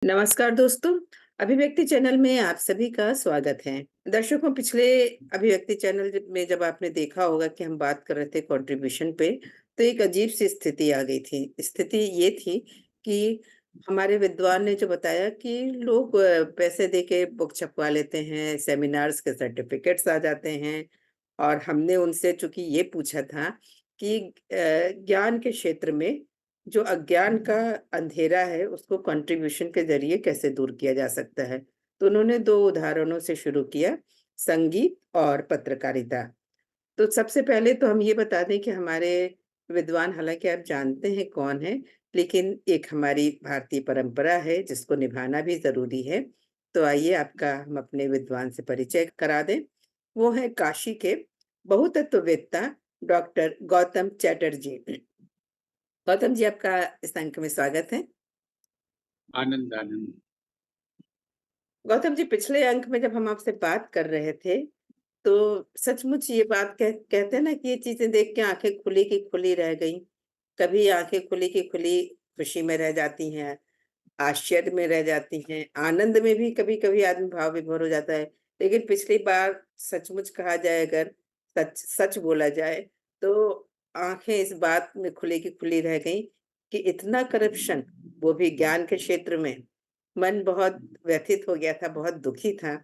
नमस्कार दोस्तों, अभिव्यक्ति चैनल में आप सभी का स्वागत है। दर्शकों, पिछले अभिव्यक्ति चैनल में जब आपने देखा होगा कि हम बात कर रहे थे कंट्रीब्यूशन पे, तो एक अजीब-सी स्थिति आ गई थी। स्थिति ये थी कि हमारे विद्वान ने जो बताया कि लोग पैसे देके बुक छपवा लेते हैं, सेमिनार्स के सर्टिफिकेट्स आ जाते हैं और हमने उनसे चूँकि ये पूछा था कि ज्ञान के क्षेत्र में जो अज्ञान का अंधेरा है, उसको कंट्रीब्यूशन के ज़रिए कैसे दूर किया जा सकता है? तो उन्होंने 2 उदाहरणों से शुरू किया, संगीत और पत्रकारिता। तो सबसे पहले तो हम ये बता दें कि हमारे विद्वान हालाँकि आप जानते हैं कौन हैं, लेकिन एक हमारी भारतीय परंपरा है जिसको निभाना भी ज़रूरी है। तो आइए आपका हम अपने विद्वान से परिचय करा दें। वो हैं काशी के बहुतत्ववेत्ता डॉक्टर गौतम चैटर्जी। गौतम जी, आपका इस अंक में स्वागत है। आनंद, आनंद। गौतम जी, पिछले अंक में जब हम आपसे बात कर रहे थे, तो सचमुच ये बात कहते हैं ना कि ये चीज़ें देख के आँखें खुली की खुली रह गईं। कभी आँखें खुली की खुली खुशी में रह जाती हैं, आश्चर्य में रह जाती हैं, आनंद में भी कभी-कभी आदमी भाव विभोर हो जाता है। लेकिन पिछली बार सचमुच कहा जाए, अगर सच सच बोला जाए, तो आँखें इस बात में खुली की खुली रह गईं कि इतना करप्शन, वो भी ज्ञान के क्षेत्र में। मन बहुत व्यथित हो गया था, बहुत दुखी था।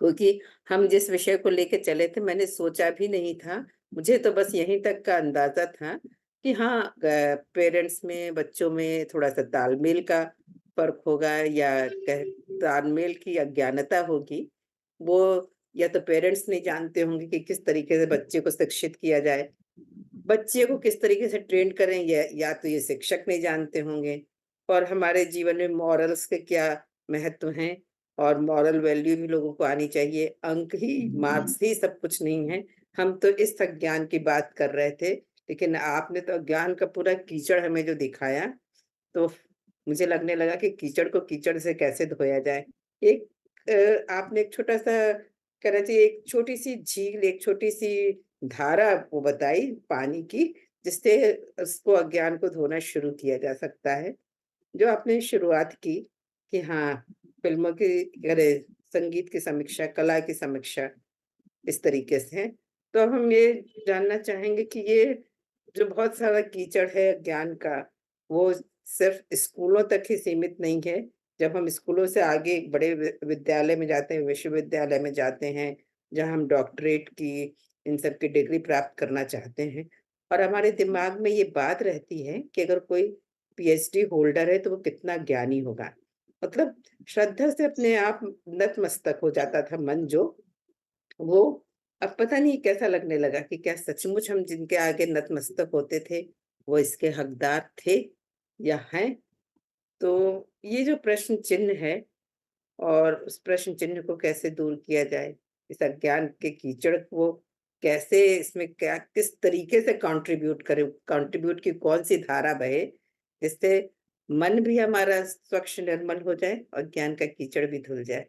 क्योंकि हम जिस विषय को लेके चले थे, मैंने सोचा भी नहीं था। मुझे तो बस यहीं तक का अंदाज़ा था कि हाँ, पेरेंट्स में, बच्चों में थोड़ा-सा तालमेल का फ़र्क होगा या कह तालमेल की अज्ञानता होगी। वो या तो पेरेंट्स नहीं जानते होंगे कि किस तरीके से बच्चे को शिक्षित किया जाए। बच्चे को किस तरीके से ट्रेन करें, या तो ये शिक्षक नहीं जानते होंगे। और हमारे जीवन में मॉरल्स के क्या महत्व हैं और मॉरल वैल्यू भी लोगों को आनी चाहिए। अंक ही, मार्क्स ही सब कुछ नहीं है। हम तो इस अज्ञान की बात कर रहे थे, लेकिन आपने तो अज्ञान का पूरा कीचड़ हमें जो दिखाया, तो मुझे लगने लगा कि कीचड़ को कीचड़ से कैसे धोया जाए। एक आपने एक छोटा-सा, कहना चाहिए एक छोटी-सी झील, एक छोटी-सी धारा वो बताई पानी की, जिससे उसको, अज्ञान को धोना शुरू किया जा सकता है। जो आपने शुरुआत की कि हाँ, फ़िल्मों की, अरे, संगीत की समीक्षा, कला की समीक्षा इस तरीके से है। तो अब हम ये जानना चाहेंगे कि ये जो बहुत सारा कीचड़ है ज्ञान का, वो सिर्फ़ स्कूलों तक ही सीमित नहीं है। जब हम स्कूलों से आगे एक बड़े विद्यालय में जाते हैं, विश्वविद्यालय में जाते हैं, जहाँ हम डॉक्टरेट की, इन सब की डिग्री प्राप्त करना चाहते हैं, और हमारे दिमाग में ये बात रहती है कि अगर कोई पीएचडी होल्डर है, तो वो कितना ज्ञानी होगा। मतलब श्रद्धा से अपने आप नतमस्तक हो जाता था मन जो, वो अब पता नहीं कैसा लगने लगा कि क्या सचमुच हम जिनके आगे नतमस्तक होते थे, वो इसके हकदार थे या हैं? तो ये जो प्रश्न चिन्ह है, और उस प्रश्न चिन्ह को कैसे दूर किया जाए? इस अज्ञान के कीचड़ को कैसे, इसमें क्या किस तरीके से कंट्रीब्यूट करें? कंट्रीब्यूट की कौन-सी धारा बहे, जिससे मन भी हमारा स्वच्छ निर्मल हो जाए और ज्ञान का कीचड़ भी धुल जाए?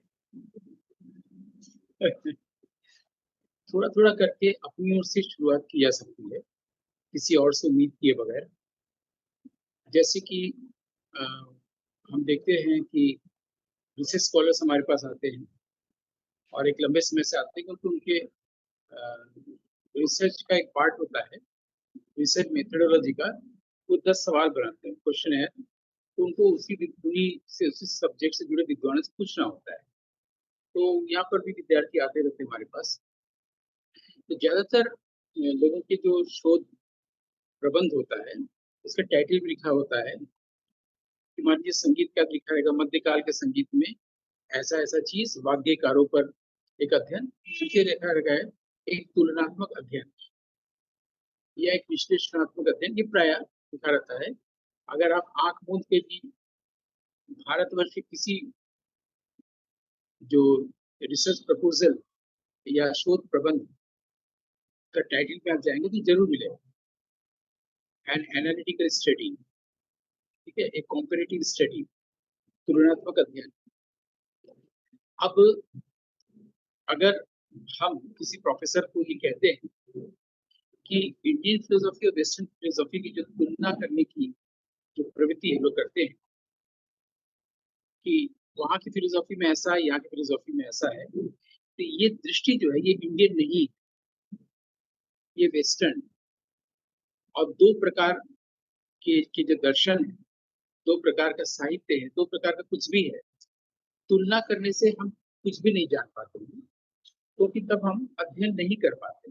थोड़ा-थोड़ा करके अपनी ओर से शुरुआत की जा सकती है, किसी और से उम्मीद किए बगैर। जैसे कि अ, हम देखते हैं कि रिसर्च स्कॉलर्स हमारे पास आते हैं और एक लंबे समय से आते हैं क्योंकि उनके रिसर्च का एक पार्ट होता है, रिसर्च मेथोडोलॉजी का। वो 10 सवाल बनाते हैं, क्वेश्चनेयर, तो उनको उसी सब्जेक्ट से जुड़े विद्वानों से पूछना होता है। तो यहाँ पर भी विद्यार्थी आते रहते हैं हमारे पास। तो ज़्यादातर लोगों के जो शोध प्रबंध होता है, उसका टाइटल भी लिखा होता है कि मान लीजिए संगीत का लिखा रहेगा, मध्यकाल के संगीत में ऐसा-ऐसा चीज़, वाग्यकारों पर एक अध्ययन, नीचे लिखा रहेगा है एक तुलनात्मक अध्ययन या एक विश्लेषणात्मक अध्ययन, ये प्रायः लिखा रहता है। अगर आप आँख मूंद के भी भारतवर्ष के किसी जो रिसर्च प्रपोज़ल या शोध प्रबंध का टाइटल पे आप जाएँगे तो ज़रूर मिलेगा, एन एनालिटिकल स्टडी, ठीक है? एक कॉम्पेरेटिव स्टडी, तुलनात्मक अध्ययन। अब अगर हम किसी प्रोफ़ेसर को ये कहते हैं कि इंडियन फ़िलॉसफ़ी और वेस्टर्न फ़िलॉसफ़ी की जो तुलना करने की जो प्रवृत्ति है, लोग करते हैं, कि वहाँ की फिलोसॉफी में ऐसा है, यहाँ की फिलोसॉफी में ऐसा है। तो ये दृष्टि जो है ये इंडियन नहीं, ये वेस्टर्न। और दो प्रकार के जो दर्शन है, दो प्रकार का साहित्य है, दो प्रकार का कुछ भी है, तुलना करने से हम कुछ भी नहीं जान पाते हैं, क्योंकि तब हम अध्ययन नहीं कर पाते।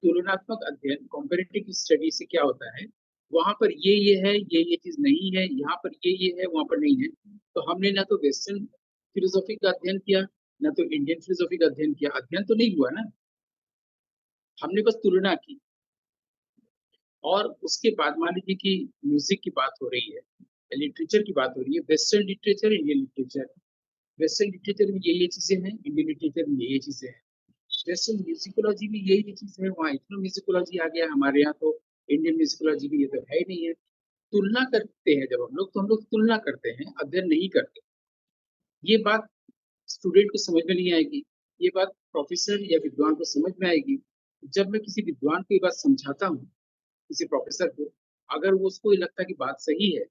तुलनात्मक अध्ययन, कॉम्पेरेटिव स्टडी से क्या होता है, वहां पर ये है, ये चीज नहीं है, यहाँ पर ये है, वहां पर नहीं है। तो हमने ना तो वेस्टर्न फिलोसॉफी का अध्ययन किया, ना तो इंडियन फिलोसॉफी का अध्ययन किया, अध्ययन तो नहीं हुआ ना, हमने बस तुलना की। और उसके बाद मान लीजिए कि म्यूजिक की बात हो रही है, लिटरेचर की बात हो रही है, western literature, Indian literature. Western literature में ये चीजें हैं, इंडियन लिटरेचर में ये चीजें हैं। वेस्टर्न म्यूजिकोलॉजी में यही चीज है, वहाँ इथनो म्यूजिकोलॉजी आ गया, हमारे यहाँ तो इंडियन म्यूजिकोलॉजी भी ये तो है ही नहीं है। तुलना करते हैं जब हम लोग, तो हम लोग तुलना करते हैं, अध्ययन नहीं करते। ये बात स्टूडेंट को समझ में नहीं आएगी, ये बात प्रोफेसर या विद्वान को समझ में आएगी जब मैं किसी विद्वान को ये बात समझाता हूँ, किसी प्रोफेसर को। अगर वो उसको ये लगता है कि बात सही है,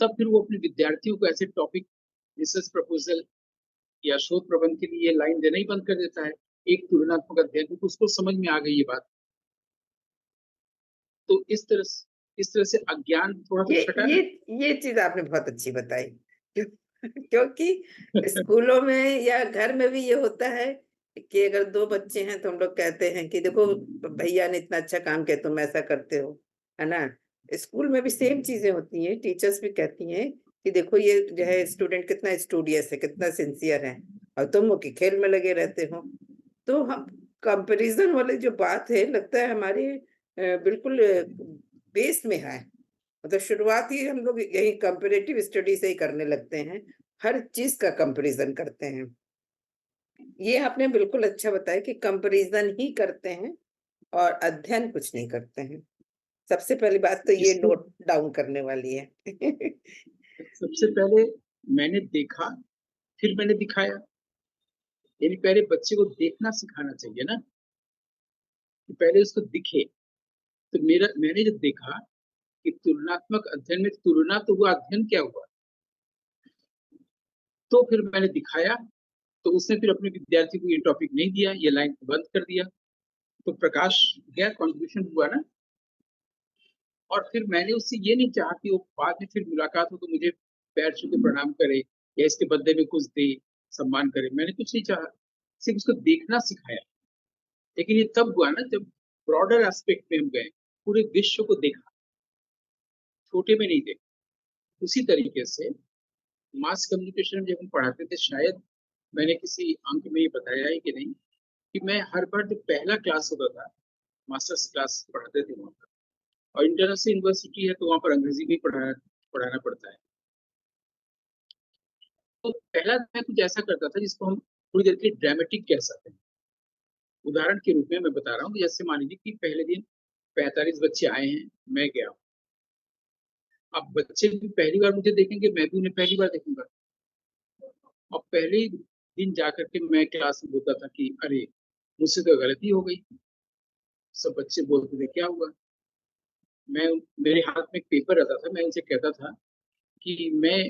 तब फिर वो अपने विद्यार्थियों को ऐसे टॉपिक, रिसर्च प्रपोजल या शोध प्रबंध के लिए लाइन देना ही बंद कर देता है, एक तुलनात्मक अध्ययन, क्योंकि उसको समझ में आ गई ये बात। तो इस तरह से अज्ञान थोड़ा सा ये छटा ये ना। ये चीज़ आपने बहुत अच्छी बताई। क्यों क्योंकि स्कूलों में या घर में भी ये होता है कि अगर 2 बच्चे हैं तो हम लोग कहते हैं कि देखो भैया ने इतना अच्छा काम किया, तुम ऐसा करते हो, है ना? स्कूल में भी सेम चीज़ें होती हैं, टीचर्स भी कहती हैं कि देखो ये जो है स्टूडेंट कितना स्टूडियस है, कितना सिंसियर है और तुम हो कि खेल में लगे रहते हो। तो हम कंपैरिज़न वाली जो बात है लगता है हमारे बिल्कुल बेस में है। मतलब शुरुआत ही हम लोग यही कंपैरेटिव स्टडी से ही करने लगते हैं, हर चीज़ का कंपैरिज़न करते हैं। ये आपने बिल्कुल अच्छा बताया कि कंपैरिज़न ही करते हैं और अध्ययन कुछ नहीं करते हैं। सबसे पहली बात तो ये इसको नोट डाउन करने वाली है। सबसे पहले मैंने देखा, फिर मैंने दिखाया। यानी पहले बच्चे को देखना सिखाना चाहिए ना, कि पहले उसको दिखे। तो मैंने जब देखा कि तुलनात्मक अध्ययन में तुलना तो हुआ, अध्ययन क्या हुआ, तो फिर मैंने दिखाया। तो उसने फिर अपने विद्यार्थी को ये टॉपिक नहीं दिया, ये लाइन बंद कर दिया। तो प्रकाश गया, कंट्रीब्यूशन हुआ ना। और फिर मैंने उससे ये नहीं चाहा कि वो बाद में फिर मुलाकात हो तो मुझे पैर छू के प्रणाम करे या इसके बदले में कुछ दे, सम्मान करे, मैंने कुछ नहीं चाहा। सिर्फ उसको देखना सिखाया। लेकिन ये तब हुआ ना जब ब्रॉडर एस्पेक्ट में हम गए, पूरे विश्व को देखा, छोटे में नहीं देखा। उसी तरीके से मास कम्युनिकेशन में जब हम पढ़ाते थे, शायद मैंने किसी अंक में ये बताया है कि नहीं, कि मैं हर बार जब पहला क्लास होता था, मास्टर्स क्लास पढ़ाते थे वहाँ पर, और इंटरनेशनल यूनिवर्सिटी है तो वहाँ पर अंग्रेजी भी पढ़ाना पड़ता है। तो पहला मैं कुछ ऐसा करता था जिसको हम थोड़ी देर के लिए ड्रामेटिक कह सकते हैं। उदाहरण के रूप में मैं बता रहा हूँ कि जैसे मान लीजिए कि पहले दिन 45 बच्चे आए हैं, मैं गया हूँ। अब बच्चे भी पहली बार मुझे देखेंगे, मैं भी उन्हें पहली बार देखूंगा। और पहले ही दिन जाकर के मैं क्लास में बोलता था कि अरे मुझसे तो गलती हो गई। सब बच्चे बोलते थे क्या हुआ। मैं मेरे हाथ में एक पेपर रहता था, मैं उनसे कहता था कि मैं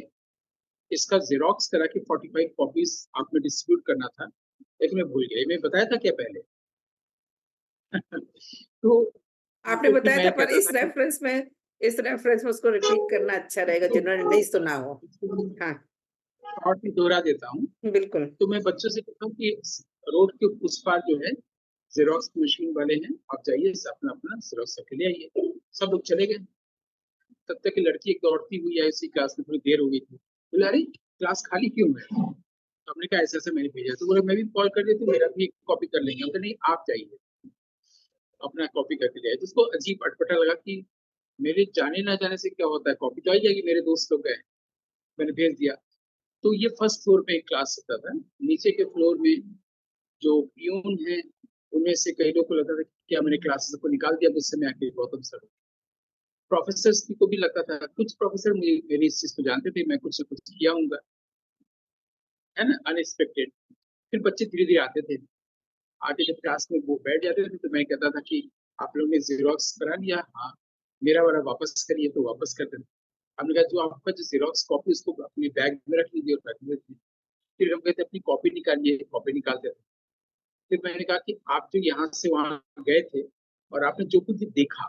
इसका जेरोक्स करा के 45 कॉपीज आप में डिस्ट्रीब्यूट करना था, लेकिन मैं भूल गया। मैं बताया था क्या पहले? तो आपने तो फिर बताया था मैं पर कहता था कि इस रेफरेंस में उसको रिपीट करना अच्छा रहेगा तो, जिन्होंने तो नहीं सुना हो। हाँ, शॉर्ट में दोहरा देता हूँ। बिल्कुल। तो मैं बच्चों से कहता हूँ कि रोड के उस पार जो है जेरोक्स मशीन वाले हैं, आप जाइए अपना अपना जेरोक्स करके ले आइए। सब लोग चले गए। तब तक की लड़की एक दौड़ती हुई आई उसी क्लास में, थोड़ी देर हो गई थी, बोले अरे क्लास खाली क्यों है? तो हमने कहा ऐसे ऐसे मैंने भेजा। तो बोला मैं भी कॉल कर देती हूँ, मेरा भी कॉपी कर लेंगे। हमने नहीं, आप जाइए अपना कॉपी करके ले आए। तो उसको अजीब अटपटा लगा कि मेरे जाने ना जाने से क्या होता है, कॉपी तो आई जाएगी, मेरे दोस्त लोग गए, मैंने भेज दिया। तो ये फर्स्ट फ्लोर पे एक क्लास होता था। नीचे के फ्लोर में जो प्यून है, उनमें से कई लोग को लगता था कि क्या मैंने क्लासेस को निकाल दिया मुझसे, मैं आके गौतम सर। प्रोफेसर को भी लगता था, कुछ प्रोफेसर मुझे मेरी इस चीज को जानते थे, मैं कुछ ना कुछ किया हूँ, है ना, अनएक्सपेक्टेड। फिर बच्चे धीरे धीरे आते थे। आके जब क्लास में वो बैठ जाते थे तो मैं कहता था कि आप लोगों ने जेरोक्स करा लिया? हाँ। मेरा वाला वापस करिए, तो वापस कर देते। हमने कहा जो आपका जो जेरोक्स कॉपी उसको अपने बैग में रख लीजिए और रख लीजिए। फिर हम कहते अपनी कॉपी निकालिए, कॉपी निकालते थे। फिर मैंने कहा कि आप जो यहाँ से वहां गए थे और आपने जो कुछ भी देखा,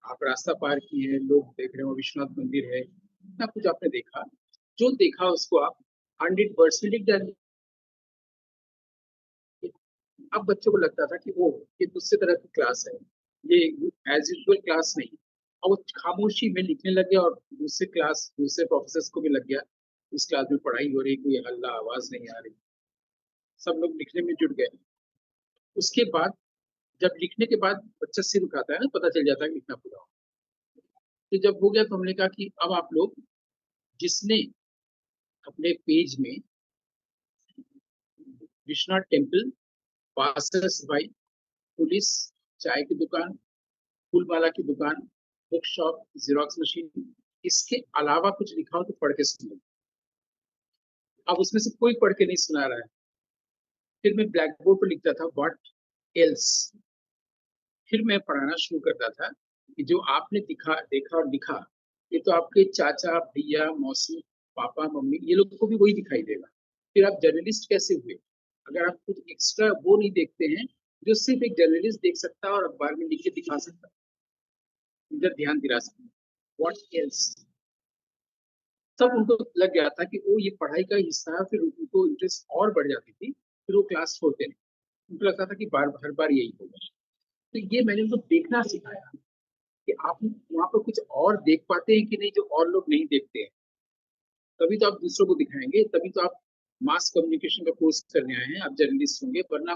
आप रास्ता पार किए हैं, लोग देख रहे हो, विश्वनाथ मंदिर है, इतना कुछ आपने देखा, जो देखा उसको आप 100 वर्ड्स में लिख डालिए। अब बच्चों को लगता था कि वो ये दूसरे तरह की क्लास है, ये एज यूजुअल क्लास नहीं। और वो खामोशी में लिखने लगे और दूसरे प्रोफेसर को भी लग गया उस क्लास में पढ़ाई हो रही, कोई हल्ला आवाज नहीं आ रही, सब लोग लिखने में जुट गए। उसके बाद जब लिखने के बाद बच्चा सिर उठाता है ना, पता चल जाता है कि लिखना पूरा हो। तो जब हो गया तो हमने कहा कि अब आप लोग जिसने अपने पेज में विश्वनाथ टेम्पल, पासर्स भाई, पुलिस, चाय की दुकान, फूलमाला की दुकान, बुक शॉप, जेरोक्स मशीन, इसके अलावा कुछ लिखा हो तो पढ़ के सुनो। अब उसमें से कोई पढ़ के नहीं सुना रहा है। फिर मैं ब्लैक बोर्ड पर लिखता था व्हाट एल्स। फिर मैं पढ़ाना शुरू करता था कि जो आपने देखा और लिखा, ये तो आपके चाचा, भैया, मौसी, पापा, मम्मी, ये लोग को भी वही दिखाई देगा। फिर आप जर्नलिस्ट कैसे हुए अगर आप कुछ एक्स्ट्रा वो नहीं देखते हैं जो सिर्फ एक जर्नलिस्ट देख सकता है और अखबार में लिख के दिखा सकता है, इधर ध्यान दिला सकता है। What else. तब उनको लग गया था कि वो ये पढ़ाई का हिस्सा है। फिर उनको इंटरेस्ट और बढ़ जाती थी, फिर वो क्लास छोड़ते नहीं। उनको लगता था कि हर बार यही होगा। तो ये मैंने उनको देखना सिखाया कि आप वहां पर कुछ और देख पाते हैं कि नहीं जो और लोग नहीं देखते हैं। तभी तो आप दूसरों को दिखाएंगे, तभी तो आप मास कम्युनिकेशन का कोर्स करने आए हैं, आप जर्नलिस्ट होंगे। वरना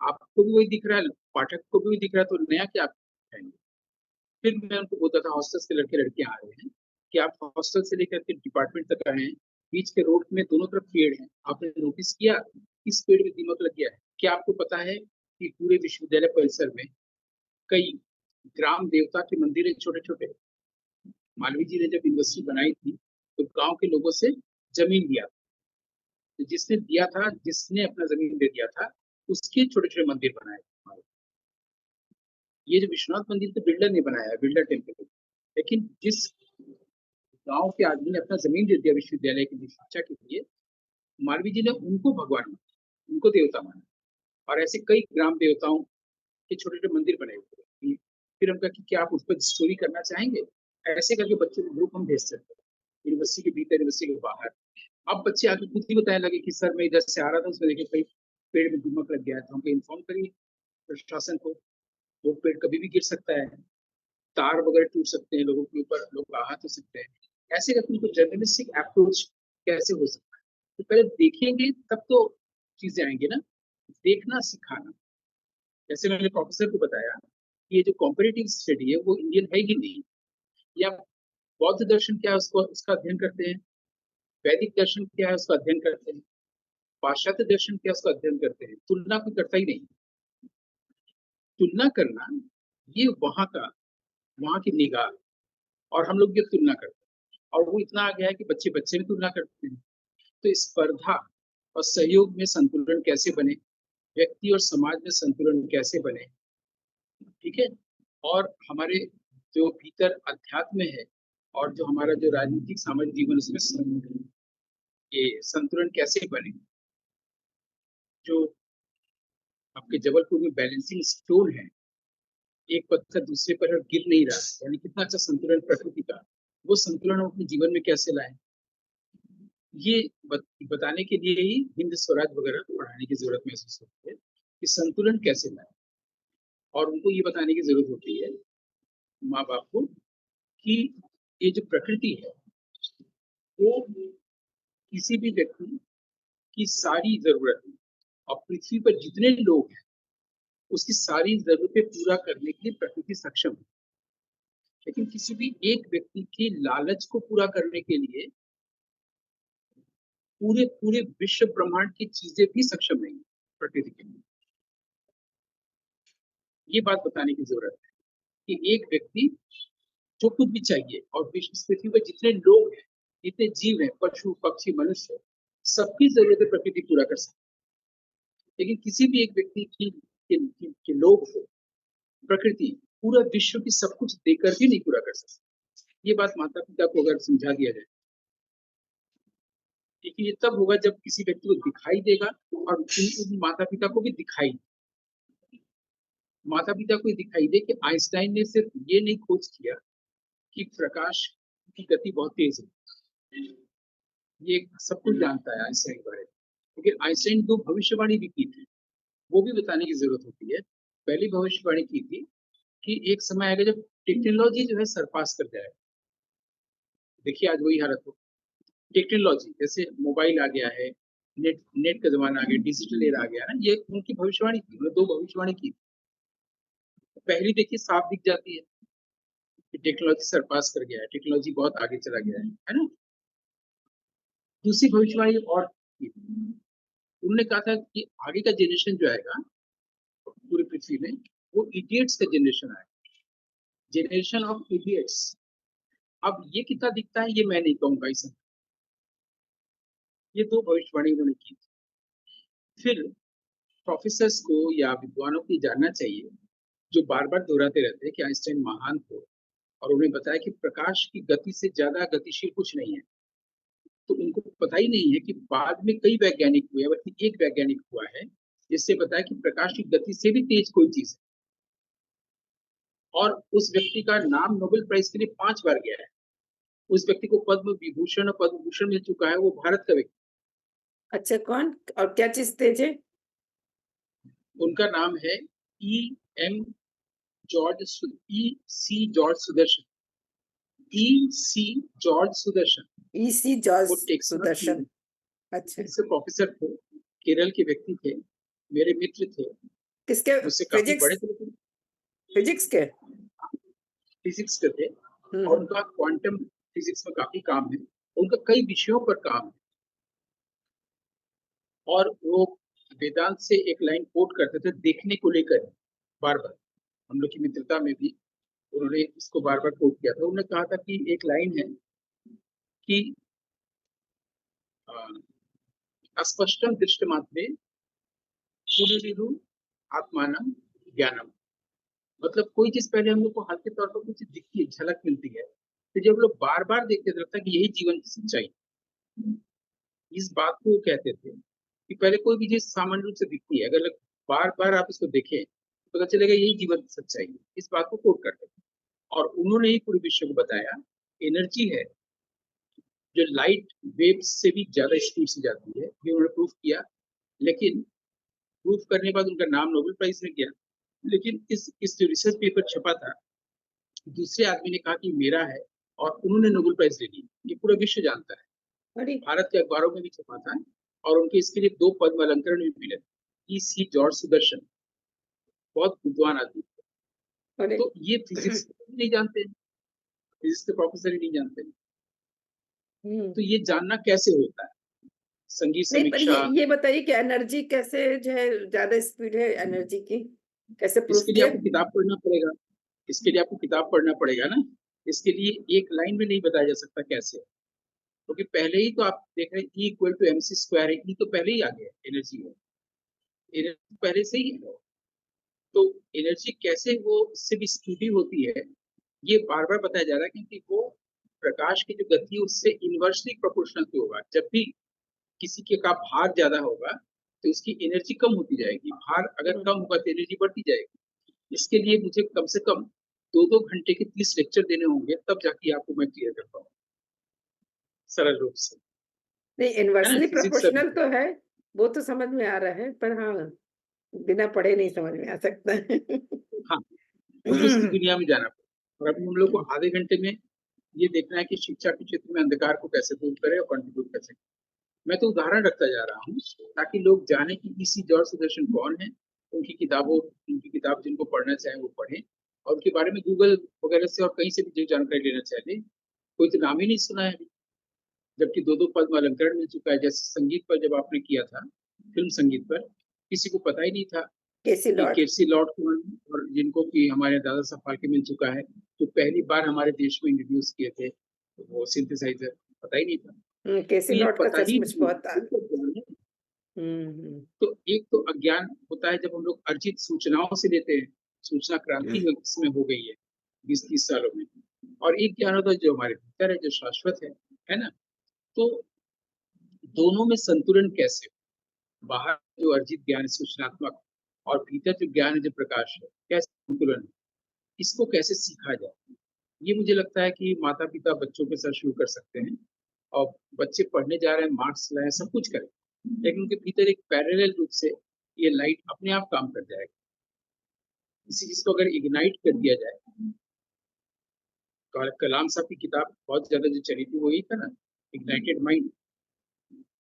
आपको भी वही दिख रहा है, पाठक को भी वही दिख रहा है, तो नया क्या आप दिखाएंगे। फिर मैं उनको बोलता था, हॉस्टल से लड़के लड़कियां आ रहे हैं कि आप हॉस्टल से लेकर के डिपार्टमेंट तक आए हैं, बीच के रोड में दोनों तरफ पेड़ हैं, आपने नोटिस किया इस पेड़ में दीमक लग गया है। क्या आपको पता है कि पूरे विश्वविद्यालय परिसर में कई ग्राम देवता के मंदिर है, छोटे छोटे। मालवीय जी ने जब यूनिवर्सिटी बनाई थी तो गांव के लोगों से जमीन लिया, तो जिसने दिया था, जिसने अपना जमीन दे दिया था, उसके छोटे छोटे मंदिर बनाए थे। ये जो विश्वनाथ मंदिर तो बिल्डर ने बनाया, बिल्डर टेम्पल, लेकिन जिस गांव के आदमी ने अपना जमीन दे दिया विश्वविद्यालय के लिए, शिक्षा के लिए, मालवीय जी ने उनको भगवान माना, उनको देवता माना। और ऐसे कई ग्राम देवताओं के छोटे छोटे मंदिर बने हुए हैं। फिर हम कहा कि क्या आप उस पर स्टोरी करना चाहेंगे। ऐसे करके बच्चों के ग्रुप हम भेज सकते हैं, यूनिवर्सिटी के भीतर, यूनिवर्सिटी के बाहर। अब बच्चे आके खुद ही बताने लगे कि सर मैं इधर से आ रहा था, उसमें देखे कहीं पेड़ में दीमक लग गया है, तो हमको इन्फॉर्म करिए प्रशासन को। वो पेड़ कभी भी गिर सकता है, तार वगैरह टूट सकते हैं, लोगों के ऊपर लोग आहत हो सकते हैं। ऐसे करके उनको जर्नलिस्टिक अप्रोच कैसे हो सकता है। तो पहले देखेंगे तब तो चीजें आएंगी ना, देखना सिखाना। जैसे मैंने प्रोफेसर को बताया कि ये जो कॉम्पिटिटिव स्टडी है वो इंडियन है ही नहीं। या बौद्ध दर्शन क्या है, उसको उसका अध्ययन करते हैं, वैदिक दर्शन क्या है उसका अध्ययन करते हैं, पाश्चात्य दर्शन क्या है उसका अध्ययन करते हैं, तुलना कोई करता ही नहीं। तुलना करना ये वहां की निगाह, और हम लोग ये तुलना करते हैं। और वो इतना आ गया है कि बच्चे बच्चे में तुलना करते हैं। तो इस स्पर्धा और सहयोग में संतुलन कैसे बने, व्यक्ति और समाज में संतुलन कैसे बने, ठीक है। और हमारे जो भीतर अध्यात्म है और जो हमारा जो राजनीतिक सामाजिक जीवन, उसमें ये संतुलन कैसे बने। जो आपके जबलपुर में बैलेंसिंग स्टोन है, एक पत्थर दूसरे पर गिर नहीं रहा है, यानी कितना अच्छा संतुलन प्रकृति का, वो संतुलन हम अपने जीवन में कैसे लाए। ये बताने के लिए ही हिंद स्वराज वगैरह पढ़ाने की जरूरत महसूस होती है कि संतुलन कैसे लाए। और उनको ये बताने की जरूरत होती है माँ बाप को कि ये जो प्रकृति है वो किसी भी व्यक्ति की सारी जरूरत, और पृथ्वी पर जितने लोग हैं उसकी सारी जरूरतें पूरा करने के लिए प्रकृति सक्षम है। लेकिन किसी भी एक व्यक्ति के लालच को पूरा करने के लिए पूरे पूरे विश्व ब्रह्मांड की चीजें भी सक्षम नहीं है प्रकृति के लिए। ये बात बताने की जरूरत है कि एक व्यक्ति जो कुछ भी चाहिए, और विश्व पृथ्वी पर जितने लोग हैं, जितने जीव हैं, पशु पक्षी मनुष्य, सबकी जरूरतें प्रकृति पूरा कर सकती है। लेकिन किसी भी एक व्यक्ति के लोग को प्रकृति पूरा विश्व की सब कुछ देकर भी नहीं पूरा कर सकती। ये बात माता-पिता को अगर समझा दिया जाए, देखिए ये तब होगा जब किसी व्यक्ति को दिखाई देगा और उन माता-पिता को भी दिखाई माता-पिता को ये दिखाई दे कि आइंस्टाइन ने सिर्फ ये नहीं खोज किया कि प्रकाश की गति बहुत तेज है। ये सब कोई जानता है आइंस्टाइन के बारे में। लेकिन आइंस्टाइन 2 भविष्यवाणी भी की थी, वो भी बताने की ज़रूरत होती है। पहली भविष्यवाणी की थी कि एक समय आएगा जब टेक्नोलॉजी जो है सरपास कर जाएगा। देखिए आज वही हालत हो टेक्नोलॉजी जैसे मोबाइल आ गया है, नेट नेट का ज़माना आ गया, डिजिटल एरा आ गया ना, ये उनकी भविष्यवाणी थी। उन्होंने 2 भविष्यवाणी की। पहली देखिए साफ दिख जाती है कि टेक्नोलॉजी सरपास कर गया है, टेक्नोलॉजी बहुत आगे चला गया है ना? दूसरी भविष्यवाणी और की थी। उन्होंने कहा था कि आगे का जनरेशन जो आएगा पूरी पृथ्वी में, वो इडियट्स का जनरेशन आएगा, जनरेशन ऑफ इडियट्स। अब ये कितना दिखता है ये मैं नहीं कहूँगा इस समय। ये 2 भविष्यवाणी उन्होंने की थी। फिर प्रोफेसर्स को या विद्वानों को ये जानना चाहिए, जो बार-बार दोहराते रहते हैं कि आइंस्टाइन महान थे और उन्हें बताया कि प्रकाश की गति से ज़्यादा गतिशील कुछ नहीं है। तो उनको पता ही नहीं है कि बाद में कई वैज्ञानिक हुए, बल्कि एक वैज्ञानिक हुआ है, जिससे बताया कि प्रकाश की गति से भी तेज कोई चीज़ है। और उस व्यक्ति का नाम नोबेल प्राइज़ के लिए 5 बार गया है। उस व्यक्ति को पद्म विभूषण और पद्म भूषण मिल चुका है, वो भारत का व्यक्ति। अच्छा कौन और क्या चीज़ तेज है? उनका नाम है ई. एम. ई. सी. जॉर्ज सुदर्शन। ई. सी. जॉर्ज सुदर्शन। ईसी जॉर्ज वो टेक्सास में सुदर्शन। अच्छा, से प्रोफेसर थे, केरल के व्यक्ति थे, मेरे मित्र थे, किसके? मुझसे काफ़ी फिजिक्स बड़े थे लेकिन फिजिक्स के? फिज़िक्स के थे और हुँ। उनका क्वांटम फिज़िक्स में काफ़ी काम है। उनका कई विषयों पर काम है और वो वेदांत से एक लाइन कोट करते थे देखने को लेकर बार-बार। हम लोग की मित्रता में भी उन्होंने इसको बार-बार कोट किया था। उन्होंने कहा था कि एक लाइन है कि अस्पष्टं दृष्टमात्रे पुनरिरु आत्मानं ज्ञानम्। मतलब कोई चीज़ पहले हम लोग को हल्के तौर पर कुछ दिखती है, झलक मिलती है। फिर जब लोग बार-बार देखते हैं तो लगता है कि यही जीवन की सच्चाई है। इस बात को वो कहते थे कि पहले कोई भी चीज़ सामान्य रूप से दिखती है, अगर बार-बार आप इसको देखें, तो पता चलेगा यही जीवन की सच्चाई है। इस बात को कोट करते थे और उन्होंने ही पूरे विश्व को बताया, एनर्जी है जो लाइट वेव्स से भी ज़्यादा स्पीड से जाती है, ये उन्होंने प्रूव किया। लेकिन प्रूफ करने के बाद उनका नाम नोबेल प्राइज़ में गया। लेकिन इस जो रिसर्च पेपर छपा था, दूसरे आदमी ने कहा कि मेरा है और उन्होंने नोबेल प्राइज़ ले ली। ये पूरा विश्व जानता है। अरे! भारत के अखबारों में भी छपा था और उनके इसके लिए 2 पद्म अलंकरण भी मिले थे। ई.सी. जॉर्ज सुदर्शन, बहुत विद्वान आदमी थे। अरे! तो ये फिज़िक्स नहीं जानते हैं, फिज़िक्स के प्रोफेसर ही नहीं जानते हैं। हुँ। तो ये जानना कैसे होता है? संगीत नहीं पर समीक्षा ये बताइए कि एनर्जी कैसे जो है ज़्यादा स्पीड है एनर्जी की? कैसे प्रूफ इसके लिए किया? आपको किताब पढ़ना पड़ेगा। इसके लिए आपको किताब पढ़ना पड़ेगा ना। इसके लिए एक लाइन में नहीं बताया जा सकता कैसे। क्योंकि पहले ही तो आप देख रहे हैं E equal to mc square है, E तो पहले ही आ गया एनर्जी में। एनर्जी पहले से ही है। तो एनर्जी कैसे वो इससे भी स्पीडी होती है, ये बार-बार बताया जा रहा है क्योंकि वो प्रकाश की जो गति है उससे इनवर्सली प्रोपोर्शनल होगा। जब भी किसी के का भार ज़्यादा होगा, तो उसकी एनर्जी कम होती जाएगी। भार अगर हुँ। कम होगा तो एनर्जी बढ़ती जाएगी। इसके लिए मुझे कम से कम 2-2 घंटे के 30 लेक्चर देने होंगे, तब जाके आपको मैं क्लियर कर पाऊँगा, सरल रूप से। नहीं है ना? इनवर्सली फिज़िक्स प्रोपोर्शनल सब्जेक्ट तो है, वो तो समझ में आ रहा है, पर हाँ, बिना पढ़े नहीं समझ में आ सकता है। हाँ, मुझे उसकी दुनिया में जाना पड़ा और अभी हम लोग को आधे घंटे में ये देखना है कि शिक्षा के क्षेत्र में अंधकार को कैसे दूर करें और कंट्रीब्यूट कर सकें। मैं तो उदाहरण रखता जा रहा हूँ, ताकि लोग जानें कि ईसी जॉर्ज सुदर्शन कौन है, उनकी किताब जिनको पढ़ना चाहें वो पढ़ें और उनके बारे में गूगल वगैरह से और कहीं से भी जो जानकारी लेना चाहें, कोई तो नाम ही नहीं सुना है अभी, जबकि 2-2 पद्म अलंकरण मिल चुका है। जैसे संगीत पर जब आपने किया था, फ़िल्म संगीत पर, किसी को पता ही नहीं था केसी कि लॉर्ड केसी लॉर्ड कौन है और जिनको कि हमारे दादा साहब फाल्के मिल चुका है, जो पहली बार हमारे देश में इंट्रोड्यूस किए थे, वो सिंथेसाइज़र, पता ही नहीं था। केसी तो ये लॉर्ड का पता ही सचमुच नहीं है, बहुत ये तो ज्ञान है। हुँ, हुँ। तो एक तो अज्ञान होता है जब हम लोग अर्जित सूचनाओं से लेते हैं, सूचना क्रांति में इसमें हो गई है 20-30 सालों में। और एक ज्ञान होता है जो हमारे भीतर है, जो शाश्वत है ना? तो दोनों में संतुलन कैसे हो? बाहर जो अर्जित ज्ञान है सूचनात्मक और भीतर जो ज्ञान है, जो प्रकाश है, कैसे संतुलन है? इसको कैसे सीखा जाए? ये मुझे लगता है कि माता-पिता बच्चों के साथ शुरू कर सकते हैं और बच्चे पढ़ने जा रहे हैं, मार्क्स लाएँ, सब कुछ करें। लेकिन उनके भीतर एक पैरेलल रूप से ये लाइट अपने आप काम कर जाएगा। इसी चीज़ को अगर इग्नाइट कर दिया जाए, कलाम साहब की किताब बहुत ज़्यादा जो चली थी, वो यही था ना, इग्नाइटेड माइंड।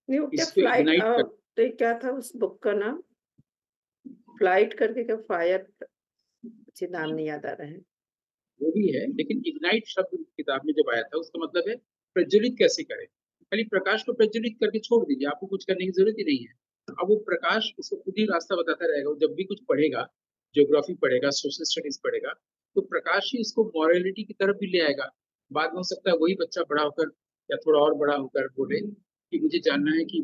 नहीं वो क्या इसको इग्नाइट कर तो क्या था उस बुक का नाम? फ्लाइट करके क्या फायर मुझे नाम नहीं याद आ रहा है। वो भी है, लेकिन इग्नाइट शब्द किताब में जब आया था, उसका मतलब है प्रज्वलित कैसे करें। खाली प्रकाश को प्रज्वलित करके छोड़ दीजिए, आपको कुछ करने की जरूरत ही नहीं है। अब वो प्रकाश उसको खुद ही रास्ता बताता रहेगा। वो जब भी कुछ पढ़ेगा, ज्योग्राफी पढ़ेगा, सोशल स्टडीज पढ़ेगा, तो प्रकाश ही उसको मॉरलिटी की तरफ भी ले आएगा। बाद में हो सकता है वही बच्चा बड़ा होकर या थोड़ा और बड़ा होकर बोले कि मुझे जानना है कि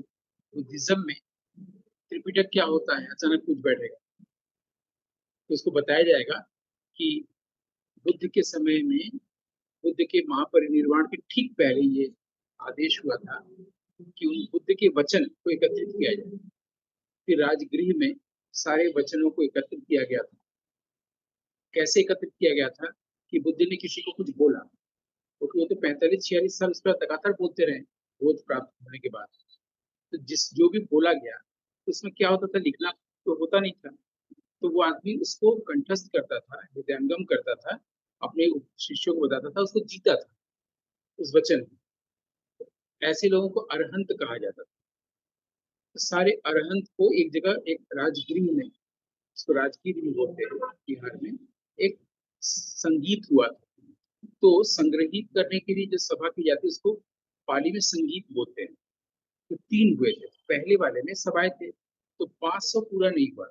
बुद्धिज्म में त्रिपिटक क्या होता है। अचानक कुछ बैठेगा तो उसको बताया जाएगा कि बुद्ध के समय में, बुद्ध के महापरिनिर्वाण के ठीक पहले ये आदेश हुआ था कि उन बुद्ध के वचन को एकत्रित किया जाए। फिर राजगृह में सारे वचनों को एकत्रित किया गया था। कैसे एकत्रित किया गया था कि बुद्ध ने किसी को कुछ बोला, क्योंकि वो तो 45-46 साल उस पर लगातार बोलते रहे बोध प्राप्त होने के बाद। तो जिस जो भी बोला गया, तो उसमें क्या होता था, लिखना तो होता नहीं था। तो वो आदमी उसको कंठस्थ करता था, हृदयंगम करता था, अपने शिष्यों को बताता था, उसको जीता था उस वचन को। ऐसे लोगों को अरहंत कहा जाता था। तो सारे अरहंत को एक जगह एक राजगृह में, इसको राजगीर भी बोलते हैं बिहार में, एक संगीत हुआ था। तो संग्रहित करने के लिए जो सभा की जाती है उसको पाली में संगीत बोलते हैं। तो 3 हुए थे। पहले वाले में सब आए थे, तो 500 पूरा नहीं हुआ,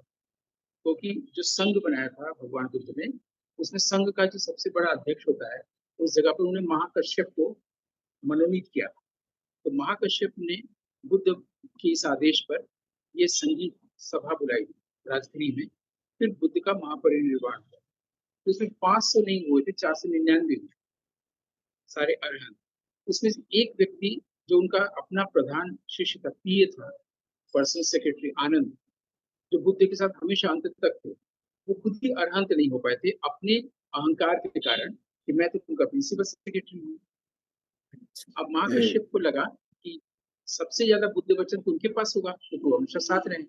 क्योंकि जो संघ बनाया था भगवान बुद्ध ने, उसमें संघ का जो सबसे बड़ा अध्यक्ष होता है, उस जगह पर उन्होंने महाकश्यप को मनोनीत किया। तो महाकश्यप ने बुद्ध के इस आदेश पर ये संगीत सभा बुलाई राजगृह में। फिर बुद्ध का महापरिनिर्वाण हुआ। तो उसमें 500 नहीं हुए थे, 499 हुए सारे अरहंत। उसमें से एक व्यक्ति जो उनका अपना प्रधान शिष्य था, पीए था, पर्सनल सेक्रेटरी आनंद, जो बुद्ध के साथ हमेशा अंत तक थे, वो खुद ही अरहंत नहीं हो पाए थे अपने अहंकार के कारण कि मैं तो उनका प्रिंसिपल सेक्रेटरी हूँ। अब महाकश्यप को लगा कि सबसे ज्यादा बुद्ध वचन तो उनके पास होगा, तो वो हमेशा साथ रहे,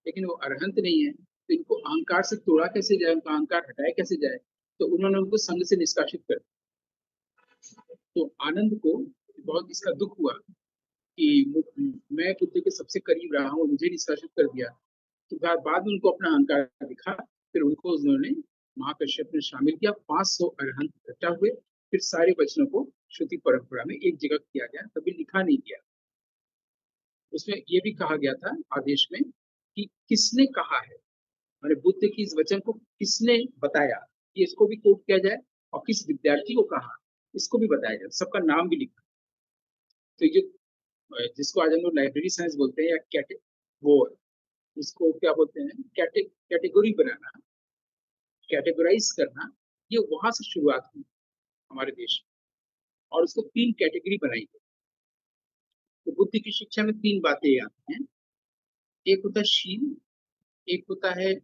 लेकिन वो अरहंत नहीं है, तो इनको अहंकार से तोड़ा कैसे जाए, उनका अहंकार हटाया कैसे जाए। तो उन्होंने उनको संघ से निष्कासित कर दिया। तो आनंद को बहुत इसका दुख हुआ कि मैं बुद्ध के सबसे करीब रहा हूँ, मुझे निष्कासित कर दिया। तो बाद में उनको अपना अहंकार दिखा। फिर उनको उन्होंने महाकश्यप ने शामिल किया। 500 अरहंत इकट्ठा हुए। फिर सारे वचनों को श्रुति परंपरा में एक जगह किया गया, कभी लिखा नहीं गया। उसमें ये भी कहा गया था आदेश में कि किसने कहा है, मैंने बुद्ध की इस वचन को किसने बताया, कि इसको भी कोट किया जाए, और किस विद्यार्थी को कहा इसको भी बताया जाए, सबका नाम भी लिखा। तो ये जिसको आज हम लोग लाइब्रेरी साइंस बोलते हैं, या वो उसको क्या बोलते हैं, कैटेगरी बनाना, कैटेगराइज करना, ये वहां से शुरुआत हुई हमारे देश में। और उसको 3 कैटेगरी बनाई गई। तो बुद्ध की शिक्षा में 3 बातें आती हैं। एक होता है शील, एक होता है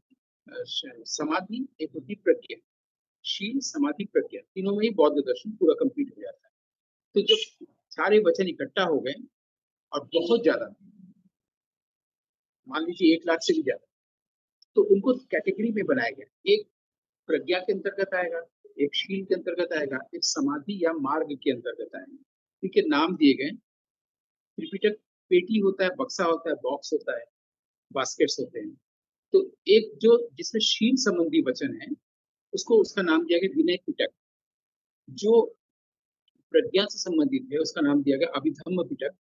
समाधि, एक होती है प्रज्ञा। शील, समाधि, प्रज्ञा, तीनों में ही बौद्ध दर्शन पूरा कंप्लीट हो जाता है। तो जब सारे वचन इकट्ठा हो गए और बहुत ज्यादा, मान लीजिए 1 लाख से भी ज्यादा, तो उनको कैटेगरी में बनाया गया। एक प्रज्ञा के अंतर्गत आएगा, एक शील के अंतर्गत आएगा, एक समाधि या मार्ग के अंतर्गत आएगा। ठीक है, नाम दिए गए। त्रिपिटक पेटी होता है, बक्सा होता है, बॉक्स होता है, बास्केट्स होते हैं। तो एक जो जिसमें शील संबंधी वचन है, उसको उसका नाम दिया गया विनय पिटक। जो प्रज्ञा से संबंधित है, उसका नाम दिया गया अभिधम्म पिटक।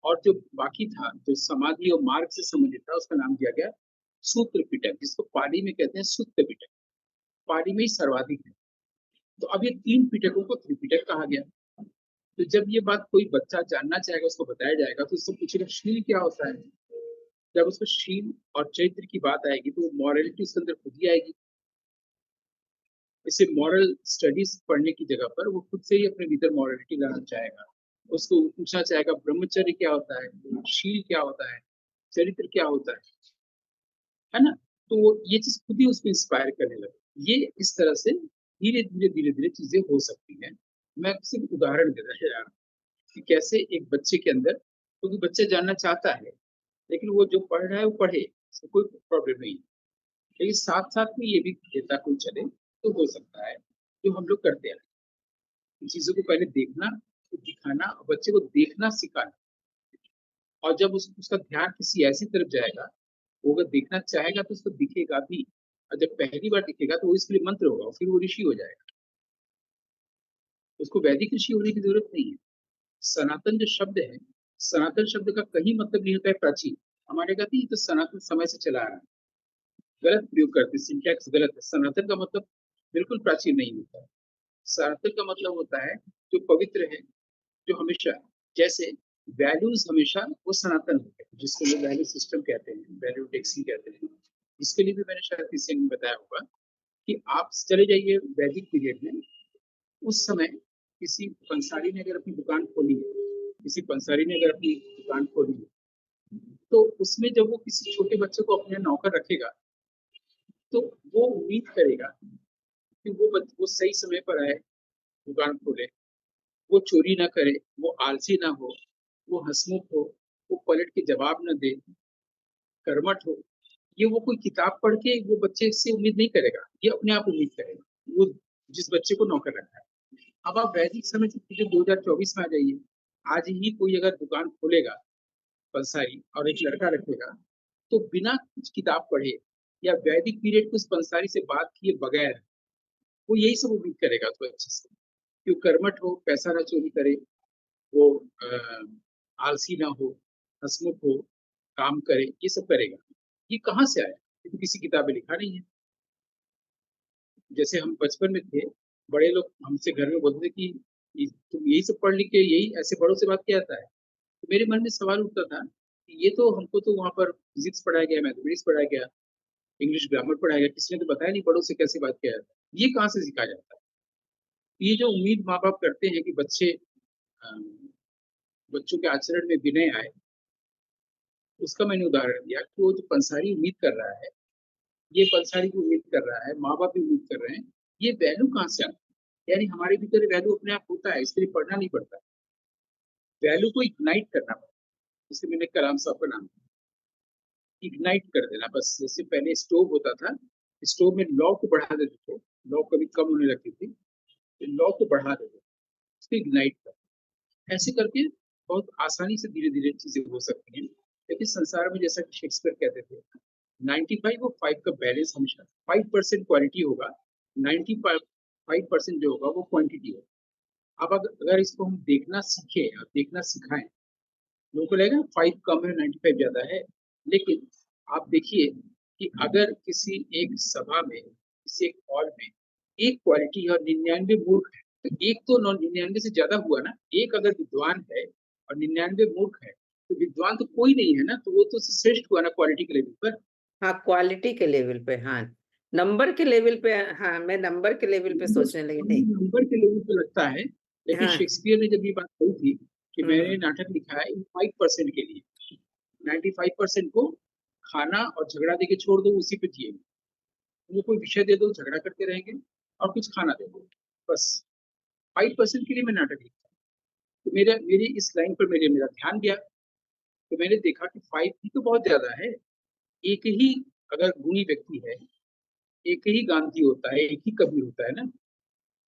और जो बाकी था, जो समाधि और मार्ग से संबंधित था, उसका नाम दिया गया सूत्र पिटक, जिसको पाली में कहते हैं सुत्त पिटक। पाली में ही सर्वाधिक है। तो अब ये 3 पिटकों को त्रिपिटक कहा गया। तो जब ये बात कोई बच्चा जानना चाहेगा, उसको बताया जाएगा, तो उससे पूछेगा शील क्या होता है। जब उसको शील और चरित्र की बात आएगी, तो मॉरलिटी उसके अंदर खुद ही आएगी। इसे मॉरल स्टडीज पढ़ने की जगह पर वो खुद से ही अपने भीतर मॉरलिटी लाना चाहेगा। उसको पूछना चाहेगा ब्रह्मचर्य क्या होता है, शील क्या होता है, चरित्र क्या होता है ना? तो वो ये चीज खुद ही उसको इंस्पायर करने लगे। ये इस तरह से धीरे धीरे धीरे धीरे चीजें हो सकती हैं। मैं सिर्फ उदाहरण दे रहा यार कि कैसे एक बच्चे के अंदर, क्योंकि बच्चा जानना चाहता है, लेकिन वो जो पढ़ रहा है वो पढ़े, इसमें कोई प्रॉब्लम नहीं है। लेकिन साथ साथ में ये भी देता कोई चले तो हो सकता है, जो हम लोग करते हैं चीजों को पहले देखना, फिर दिखाना और बच्चे को देखना सिखाना। और जब उसका ध्यान किसी ऐसी तरफ जाएगा, वो अगर देखना चाहेगा तो उसको दिखेगा भी। और जब पहली बार दिखेगा तो वो इसके लिए मंत्र होगा और फिर वो ऋषि हो जाएगा। उसको वैदिक ऋषि होने की जरूरत नहीं है। सनातन जो शब्द है, सनातन शब्द का कहीं मतलब नहीं होता है प्राचीन। हमारे कहते हैं ये तो सनातन समय से चला आ रहा है, गलत प्रयोग करते हैं, सिंटैक्स गलत है। सनातन का मतलब बिल्कुल प्राचीन नहीं होता है। सनातन का मतलब होता है जो पवित्र है, जो हमेशा, जैसे वैल्यूज हमेशा वो सनातन होते हैं, जिसको लोग वैल्यू सिस्टम कहते हैं, वैल्यू टैक्सी कहते हैं। इसके लिए भी मैंने शायद किसी ने बताया होगा कि आप चले जाइए वैदिक पीरियड में। उस समय किसी पंसारी ने अगर अपनी दुकान खोली है, किसी पंसारी ने अगर अपनी दुकान खोली है, तो उसमें जब वो किसी छोटे बच्चे को अपने नौकर रखेगा, तो वो उम्मीद करेगा कि वो सही समय पर आए, दुकान खोले, वो चोरी ना करे, वो आलसी ना हो, वो हंसमुख हो, वो पलट के जवाब ना दे, कर्मठ हो। ये वो कोई किताब पढ़ के वो बच्चे से उम्मीद नहीं करेगा, ये अपने आप उम्मीद करेगा, वो जिस बच्चे को नौकर रखा है। अब आप वैदिक समय से सीधे 2024 में आ जाइए। आज ही कोई अगर दुकान खोलेगा पंसारी और एक लड़का रखेगा, तो बिना कुछ किताब पढ़े या वैदिक पीरियड के उस पंसारी से बात किए बगैर वो यही सब उम्मीद करेगा उसको अच्छे से, कि वो कर्मठ हो, पैसा ना चोरी करे, वो आलसी ना हो, हंसमुख हो, काम करे, ये सब करेगा। ये कहाँ से आया? ये तो किसी किताब में लिखा नहीं है। जैसे हम बचपन में थे, बड़े लोग हमसे घर में बोलते थे कि तुम यही सब पढ़ लिख के यही ऐसे बड़ों से बात किया जाता है। तो मेरे मन में सवाल उठता था कि ये तो हमको तो वहां पर फिजिक्स पढ़ाया गया, मैथमेटिक्स पढ़ाया गया, इंग्लिश ग्रामर पढ़ाया गया, किसी ने तो बताया नहीं बड़ों से कैसे बात किया जाता है। ये कहाँ से सिखाया जाता है? ये जो उम्मीद माँ बाप करते हैं कि बच्चों के आचरण में विनय आए, उसका मैंने उदाहरण दिया कि वो जो पंसारी उम्मीद कर रहा है, ये पंसारी भी उम्मीद कर रहा है, माँ बाप भी उम्मीद कर रहे हैं। ये वैल्यू कहाँ से आता है? यानी हमारे भीतर वैल्यू अपने आप होता है, इसके लिए पढ़ना नहीं पड़ता। वैल्यू को इग्नाइट करना पड़ता है। जैसे मैंने कलाम साहब का नाम, इग्नाइट कर देना बस। जैसे पहले स्टोव होता था, स्टोव में लौ को बढ़ा देते थे, लौ कभी कम होने लगती थी, तो लौ को बढ़ा देते थे, उसको इग्नाइट कर। ऐसे करके बहुत आसानी से धीरे धीरे चीजें हो सकती हैं। लेकिन संसार में जैसा कि शेक्सपियर कहते थे, 95 और 5 का बैलेंस हमेशा 5% क्वालिटी होगा, 95% जो होगा वो क्वांटिटी होगा। अब अगर इसको हम देखना सीखे और देखना सिखाएं, लोगों को लगेगा 5 कम है 95 ज्यादा है। लेकिन आप देखिए कि अगर किसी एक सभा में, किसी एक हॉल में एक क्वालिटी है और 99 मूर्ख है, तो एक तो 99 से ज्यादा हुआ ना। एक अगर विद्वान है और 99 मूर्ख है, तो विद्वान तो कोई नहीं है ना, तो वो तो श्रेष्ठ हुआ ना क्वालिटी के लेवल पर। हाँ, क्वालिटी के लेवल पे, हाँ। नंबर के लेवल पे, हाँ, मैं नंबर के लेवल पे सोचने लगी, नहीं। नंबर के लेवल पे लगता है। लेकिन हाँ। शेक्सपियर ने जब ये बात कही थी कि मैंने हम्म। नाटक लिखा है 5% के लिए, 95% को खाना और झगड़ा देके छोड़ दो, उसी पे जिए। उनको कोई विषय दे दो, झगड़ा करते रहेंगे, और कुछ खाना दे दो, बस। 5% के लिए मैं नाटक लिखा। तो मेरी इस लाइन पर मेरा ध्यान गया। तो मैंने देखा कि 5 भी तो बहुत ज्यादा है। एक ही अगर गुणी व्यक्ति है, एक ही गांधी होता है, एक ही कबीर होता है ना,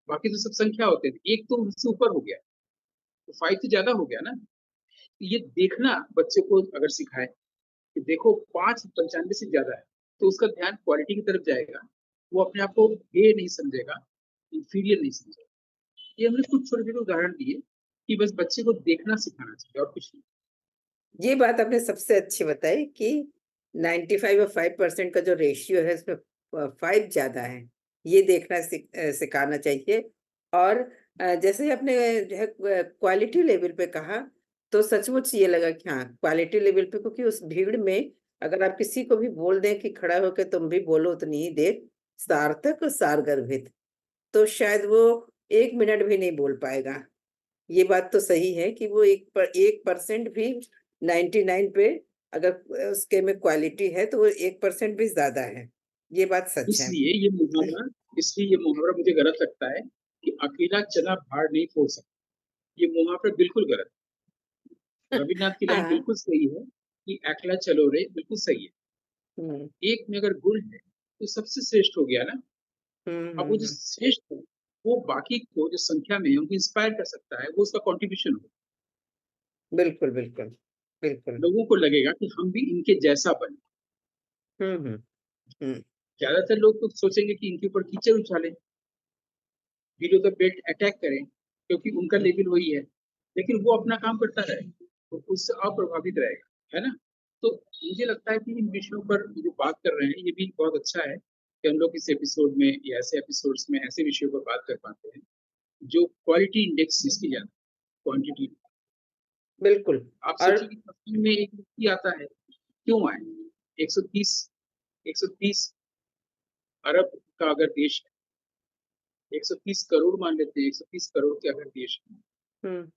बाकी तो सब संख्या होते हैं, एक तो उससे ऊपर हो गया, तो 5 तो ज्यादा हो गया ना। तो ये देखना बच्चे को अगर सिखाए कि देखो 5 95 से ज्यादा है, तो उसका ध्यान क्वालिटी की तरफ जाएगा। वो अपने आप को हे नहीं समझेगा, इंफीरियर नहीं समझेगा। ये हमने कुछ छोटे छोटे उदाहरण दिए कि बस बच्चे को देखना सिखाना चाहिए और कुछ नहीं। ये बात आपने सबसे अच्छी बताई कि 95 और 5% का जो रेशियो है, उसमें 5 ज्यादा है। ये देखना सिखाना चाहिए। और जैसे ही आपने जो है क्वालिटी लेवल पे कहा, तो सचमुच ये लगा कि हाँ, क्वालिटी लेवल पे, क्योंकि उस भीड़ में अगर आप किसी को भी बोल दें कि खड़ा होकर तुम भी बोलो उतनी ही देर, सार्थक और सारगर्भित। तो शायद वो 1 मिनट भी नहीं बोल पाएगा। ये बात तो सही है कि वो 1% भी 99 पे अगर उसके में क्वालिटी है तो वो 1% भी ज़्यादा है। ये बात सच है। इसलिए ये मुहावरा मुझे गलत लगता है कि अकेला चना भार नहीं फोड़ सकता। ये मुहावरा बिल्कुल गलत है। रविन्द्रनाथ की लाइन हाँ। बिल्कुल सही है कि अकेला चलो रे, बिल्कुल सही है। हुँ। एक में अगर गुण है, तो सबसे श्रेष्ठ हो गया ना। हुँ, अब हुँ, वो जो हुँ। श्रेष्ठ है, वो बाकी को जो संख्या में है, उनको इंस्पायर कर सकता है, वो उसका कंट्रीब्यूशन हो। बिल्कुल, बिल्कुल। बिल्कुल। लोगों को लगेगा कि हम भी इनके जैसा बने। हुँ, हुँ। हुँ। ज़्यादातर लोग तो सोचेंगे कि इनके ऊपर कीचड़ उछालें, बिलो द बेल्ट अटैक करें, क्योंकि उनका हुँ। लेवल वही है। लेकिन वो अपना काम करता रहे, तो उससे अप्रभावित रहेगा, है ना? तो मुझे लगता है कि इन विषयों पर जो बात कर रहे हैं, ये भी बहुत अच्छा है कि हम लोग इस एपिसोड में या ऐसे एपिसोड्स में ऐसे विषयों पर बात कर पाते हैं, जो क्वालिटी इंडेक्स जिसकी ज़्यादा, क्वांटिटी। बिल्कुल। आप और सोचिए कि पश्चिम में एक व्यक्ति आता है, क्यों आए? 130 130 अरब का अगर देश है, 130 करोड़ मान लेते हैं, 130 करोड़ के अगर देश है, हुँ।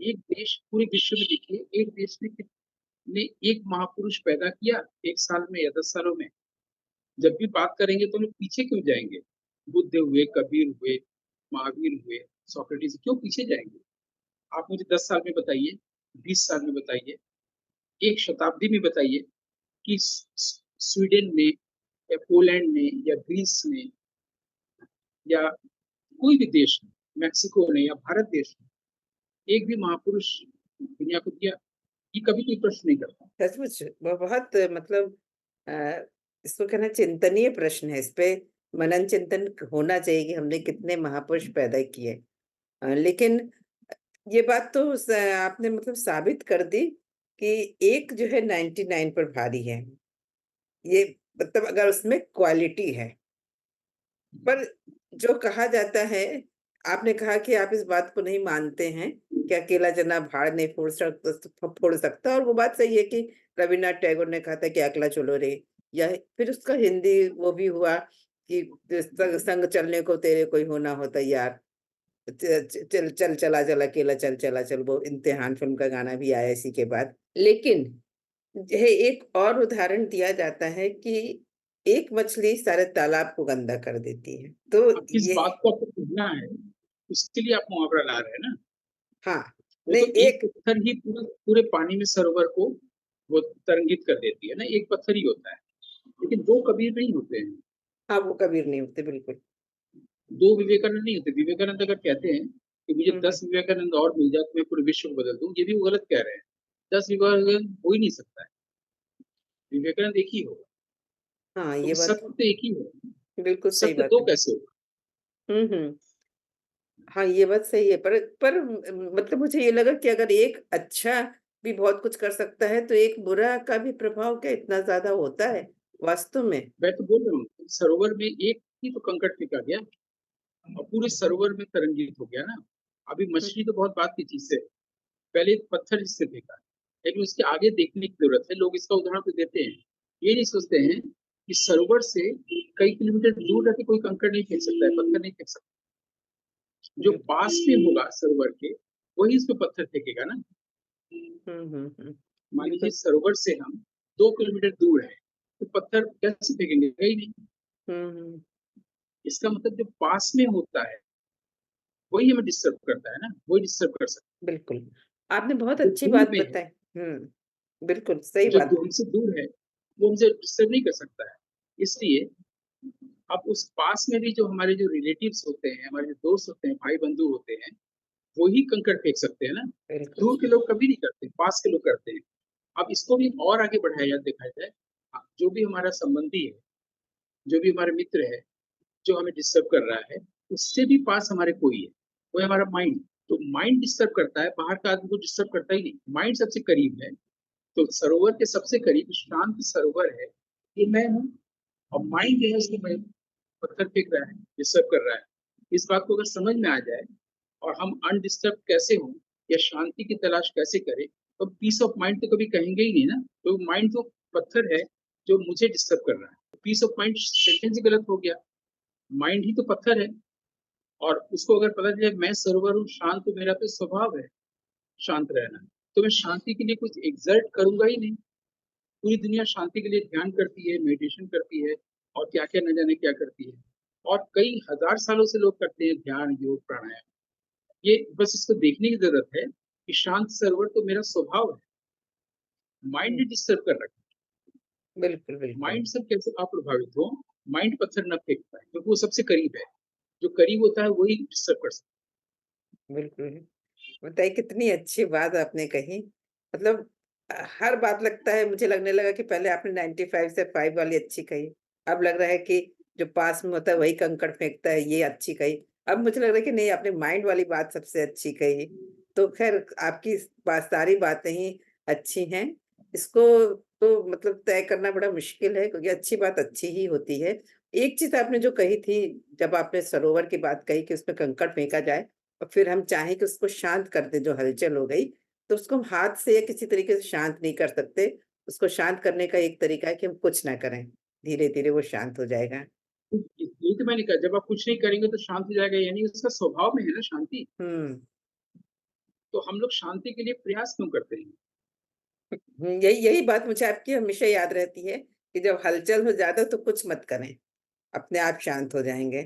एक देश पूरे विश्व में देखिए, एक देश ने एक महापुरुष पैदा किया 1 साल में या 10 सालों में। जब भी बात करेंगे तो लोग पीछे क्यों जाएँगे? बुद्ध हुए, कबीर हुए, महावीर हुए, सोक्रेटिस क्यों पीछे जाएँगे? आप मुझे 10 साल में बताइए, 20 साल में बताइए, 1 शताब्दी में बताइए कि स्वीडन ने या पोलैंड ने या ग्रीस ने या कोई भी देश ने, मेक्सिको ने या भारत देश ने एक भी महापुरुष दुनिया को दिया, ये कभी कोई प्रश्न नहीं करता। सचमुच वो बहुत मतलब अ, इसको कहना चिंतनीय प्रश्न है। इस पे मनन चिंतन होना चाहिए कि हमने कितने महापुरुष पैदा किए। लेकिन ये बात तो आपने मतलब साबित कर दी कि एक जो है 99 पर भारी है। ये मतलब अगर उसमें क्वालिटी है। पर जो कहा जाता है, आपने कहा कि आप इस बात को नहीं मानते हैं कि अकेला जना भाड़ नहीं फोड़ सकता और वो बात सही है कि रवीन्द्रनाथ टैगोर ने कहा था कि अकेला चलो रे, या फिर उसका हिंदी वो भी हुआ कि संग संग चलने को तेरे कोई हो ना हो तैयार। चल चल चला चल अकेला चल चला चल, वो इम्तिहान फ़िल्म का गाना भी आया इसी के बाद। लेकिन यह एक और उदाहरण दिया जाता है कि एक मछली सारे तालाब को गंदा कर देती है। तो अब किस ये बात को आपको कहना है, उसके लिए आप मुहावरा ला रहे हैं ना। हाँ, वो नहीं तो एक एक पत्थर ही पूरे पूरे पानी में सरोवर को वो तरंगित कर देती है ना, एक पत्थर ही होता है। लेकिन 2 कबीर नहीं होते हैं, हाँ, वो कबीर नहीं होते बिल्कुल। 2 विवेकानंद नहीं होते। विवेकानंद अगर कहते हैं कि मुझे हुँ, हुँ। 10 विवेकानंद और मिल जाए तो मैं पूरे विश्व को बदल दूँ, ये भी वो गलत कह रहे हैं। 10 विवेकानंद हो ही नहीं सकता है, विवेकानंद एक ही होगा, हाँ, ये क्योंकि बात सत्य तो एक ही है। बिल्कुल सही सत्य बात 2 है। कैसे होगा? हुँ, हुँ। हाँ, ये बात सही है पर मतलब मुझे ये लगा कि अगर एक अच्छा भी बहुत कुछ कर सकता है, तो एक बुरा का भी प्रभाव क्या इतना ज़्यादा होता है, वास्तव में? मैं तो बोल रहा हूँ, सरोवर में एक ही तो कंकड़ फेंका गया और पूरे सरोवर में तरंगित हो गया ना। अभी हुँ, मछली तो बहुत बात की चीज़ है। पहले एक पत्थर जिससे फेंका, लेकिन उसके आगे देखने की जरूरत है। लोग इसका उदाहरण तो देते हैं, ये नहीं सोचते हैं कि सरोवर से कई किलोमीटर दूर रह के कोई कंकड़ नहीं फेंक सकता है, पत्थर नहीं फेंक सकता। जो बिल्कुल। पास में होगा सरोवर के, वही इस पे पत्थर फेंकेगा ना। हुँ, हुँ, हुँ। मान लीजिए बिल्कुल। सरोवर से हम 2 किलोमीटर दूर है, तो पत्थर कैसे फेंकेंगे? कहीं नहीं। हुँ, हुँ। इसका मतलब जो पास में होता है, वही हमें डिस्टर्ब करता है ना, वही डिस्टर्ब कर सकता बिल्कुल। आपने बहुत है। जो अच्छी दूर बात में है, बताई। हुँ, बिल्कुल सही जो बात। हमसे दूर है, वो हमसे डिस्टर्ब नहीं कर सकता है। इसलिए अब उस पास में भी जो हमारे जो रिलेटिव्स होते हैं, हमारे जो दोस्त होते हैं, भाई-बंधु होते हैं, वो ही कंकड़ फेंक सकते हैं ना। बिल्कुल। दूर के लोग कभी नहीं करते, पास के लोग करते हैं। अब इसको भी और आगे बढ़ाया जाए, देखा जाए, जो भी हमारा संबंधी है, जो भी हमारे मित्र है, जो हमें डिस्टर्ब कर रहा है, उससे भी पास हमारे कोई है, वो है हमारा माइंड। तो माइंड डिस्टर्ब करता है, बाहर का आदमी को डिस्टर्ब करता ही नहीं। माइंड सबसे करीब है, तो सरोवर के सबसे करीब शांत सरोवर है, ये मैं हूँ। और माइंड जो है उसको मैं पत्थर फेंक रहा है, डिस्टर्ब कर रहा है। इस बात को अगर समझ में आ जाए और हम अनडिस्टर्ब कैसे हों या शांति की तलाश कैसे करें, तो पीस ऑफ माइंड तो कभी कहेंगे ही नहीं ना। तो माइंड तो पत्थर है जो मुझे डिस्टर्ब कर रहा है। पीस ऑफ माइंड सेंटेंस ही गलत हो गया। माइंड ही तो पत्थर है। और उसको अगर पता चले मैं सर्वर हूँ, शांत हूँ, मेरा तो स्वभाव है शांत रहना, तो मैं शांति के लिए कुछ एक्सर्ट करूँगा ही नहीं। पूरी दुनिया शांति के लिए ध्यान करती है, मेडिटेशन करती है और क्या-क्या न जाने क्या करती है। और कई हज़ार सालों से लोग करते हैं ध्यान, योग, प्राणायाम। ये बस इसको देखने की ज़रूरत है कि शांत सर्वर तो मेरा स्वभाव है। माइंड हुँ, ने डिस्टर्ब कर रखा है। बिल्कुल, बिल्कुल, माइंड से कैसे आप प्रभावित हो, माइंड पत्थर न फेंक पाए क्योंकि वो सबसे करीब है। जो करीब होता है वही डिस्टर्ब कर सकता बिल्कुल। बताइए कितनी अच्छी बात आपने कही। मतलब हर बात लगता है मुझे लगने लगा कि पहले आपने 95 से 5 वाली अच्छी कही। अब लग रहा है कि जो पास में होता है वही कंकड़ फेंकता है, ये अच्छी कही। अब मुझे लग रहा है कि नहीं आपने माइंड वाली बात सबसे अच्छी कही। तो ख़ैर आपकी सारी बातें ही अच्छी हैं। इसको तो मतलब तय करना बड़ा मुश्किल है क्योंकि अच्छी बात अच्छी ही होती है। एक चीज़ आपने जो कही थी जब आपने सरोवर की बात कही कि उसमें कंकड़ फेंका जाए और फिर हम चाहें कि उसको शांत कर दें जो हलचल हो गई, तो उसको हम हाथ से या किसी तरीके से शांत नहीं कर सकते। उसको शांत करने का एक तरीका है कि हम कुछ ना करें। धीरे-धीरे वो शांत हो जाएगा। है। यही तो मैंने कहा जब आप कुछ नहीं करेंगे तो शांत हो जाएगा यानी उसका स्वभाव में है ना शांति। हुँ। तो हम लोग शांति के लिए प्रयास क्यों करते हैं? यही यही बात मुझे आपकी हमेशा याद रहती है कि जब हलचल हो ज़्यादा तो कुछ मत करें, अपने आप शांत हो जाएँगे।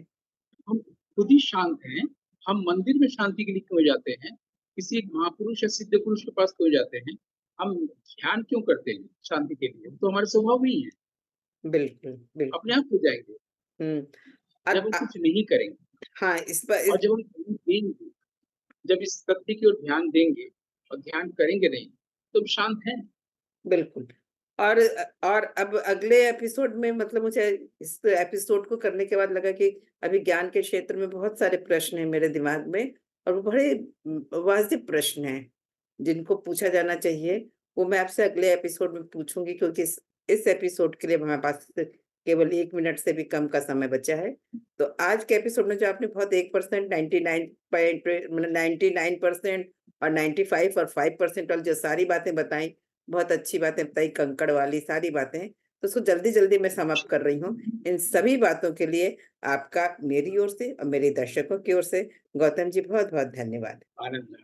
हम खुद ही शांत हैं, हम मंदिर में शांति के लिए क्यों जाते हैं? किसी एक महापुरुष या सिद्ध पुरुष के पास क्यों जाते हैं? हम ध्यान क्यों करते हैं शांति के लिए? वो तो हमारे स्वभाव में ही है, बिल्कुल, अपने बिल्कुल। आप हो जाएँगे, हुँ। जब हम अ, कुछ नहीं करेंगे हाँ, इस पर और जब हम ध्यान देंगे, जब इस तथ्य की ओर ध्यान देंगे और ध्यान करेंगे नहीं, तो हम शांत हैं। बिल्कुल। और अब अगले एपिसोड में मतलब मुझे इस एपिसोड को करने के बाद लगा कि अभी ज्ञान के क्षेत्र में बहुत सारे प्रश्न हैं मेरे दिमाग में और वो बड़े वाजिब प्रश्न हैं, जिनको पूछा जाना चाहिए। वो मैं आपसे अगले एपिसोड में पूछूँगी क्योंकि इस एपिसोड के लिए हमारे पास केवल 1 मिनट से भी कम का समय बचा है। तो आज के एपिसोड में जो आपने बहुत 1% 99 पॉइंट मतलब 99% और 95 और 5% वाली जो सारी बातें बताई बहुत अच्छी बातें बताई, कंकड़ वाली सारी बातें, तो उसको जल्दी-जल्दी मैं समाप्त कर रही हूँ। इन सभी बातों के लिए आपका मेरी ओर से और मेरे दर्शकों की ओर से गौतम जी बहुत-बहुत धन्यवाद। आनंद